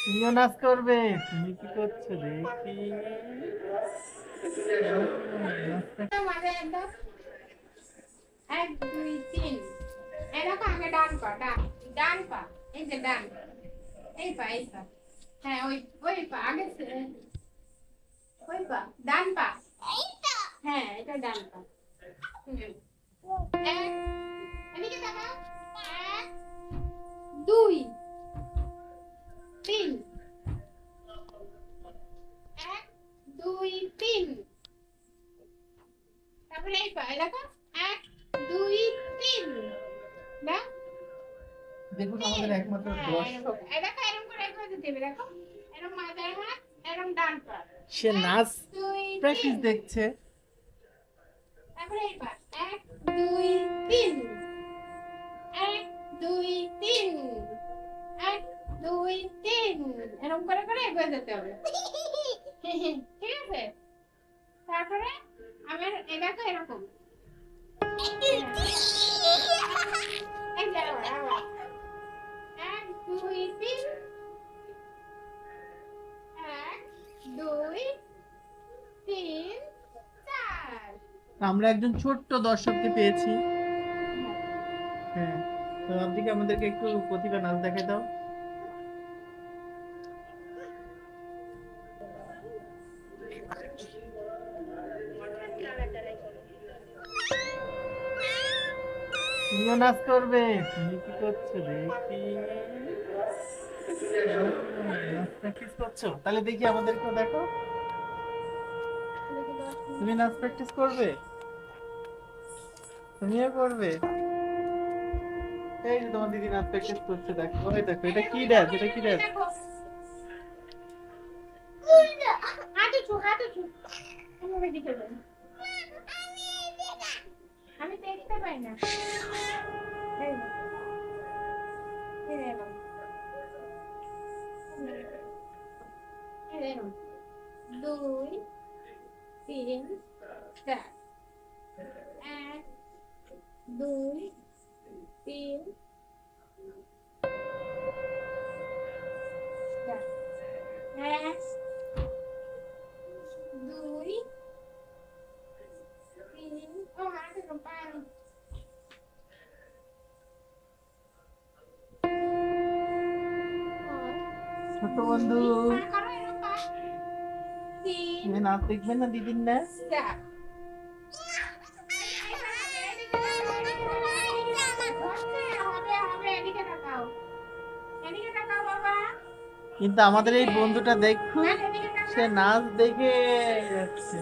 তুমিও নাচ করবে? তুমি কি করছো দেখি? এক দুই তিন, এরকম আগে ডান পা, ডান ডান পা, এই যে ডান, এই পা, এই পা, হ্যাঁ ওই ওই পা আগে, ওই পা ডান পা, হ্যাঁ এটা ডান পা। এক, এদিকে তাকাও, এক দুই তিন, এক দুই তিন, তারপরে এই পা দেখো, এক দুই তিন, না দেখুন আমাদের একমাত্র হ্যাঁ দর্শক, এরকম, দেখো এরকম করে একবার দেবে, দেখো এরকম মাথায় হাত, এরকম ডান পা, সে নাচ দুই প্র্যাকটিস তিন, দেখছে। তারপরে এই পা, এক দুই তিন, এক দুই তিন, এক দুই তিন, এরকম করে করে এগিয়ে যেতে হবে। ঠিক আছে, তারপরে আমার এই দেখো এরকম, এই যে আবার এক দুই তিন, এক দুই তিন চার। আমরা একজন ছোট্ট দর্শককে পেয়েছি। হ্যাঁ, তো আপনি কি আমাদেরকে একটু প্রতিভা নাচ দেখাই দাও? তুমিও নাচ করবে? তুমি কি করছো দেখি? নাচ প্র্যাকটিস করছো? তাহলে দেখি আমাদেরকেও দেখো। তুমি নাচ প্র্যাকটিস করবে? তুমিও করবে? এই যে তোমার দিদি নাচ প্র্যাকটিস করছে, দেখো ওই দেখো, এটা কি ডান্স? এটা কি ডান্স? হাঁটু ছু, হাঁটু ছু, আমি দিকে যাই, আমি দেখতে পাই না। এই না, এই এরকম, এই এরকম, দুই তিন চার, এক দুই তিন চার, এক দুই তিন, ও হাতে পায়, ছোট্ট বন্ধু, পা করো এরকম, পা তিন তুমি নাচ দেখবে না দিদির নাচ? চার। কিন্তু আমাদের এই বন্ধুটা দেখুন, সে নাচ দেখে যাচ্ছে।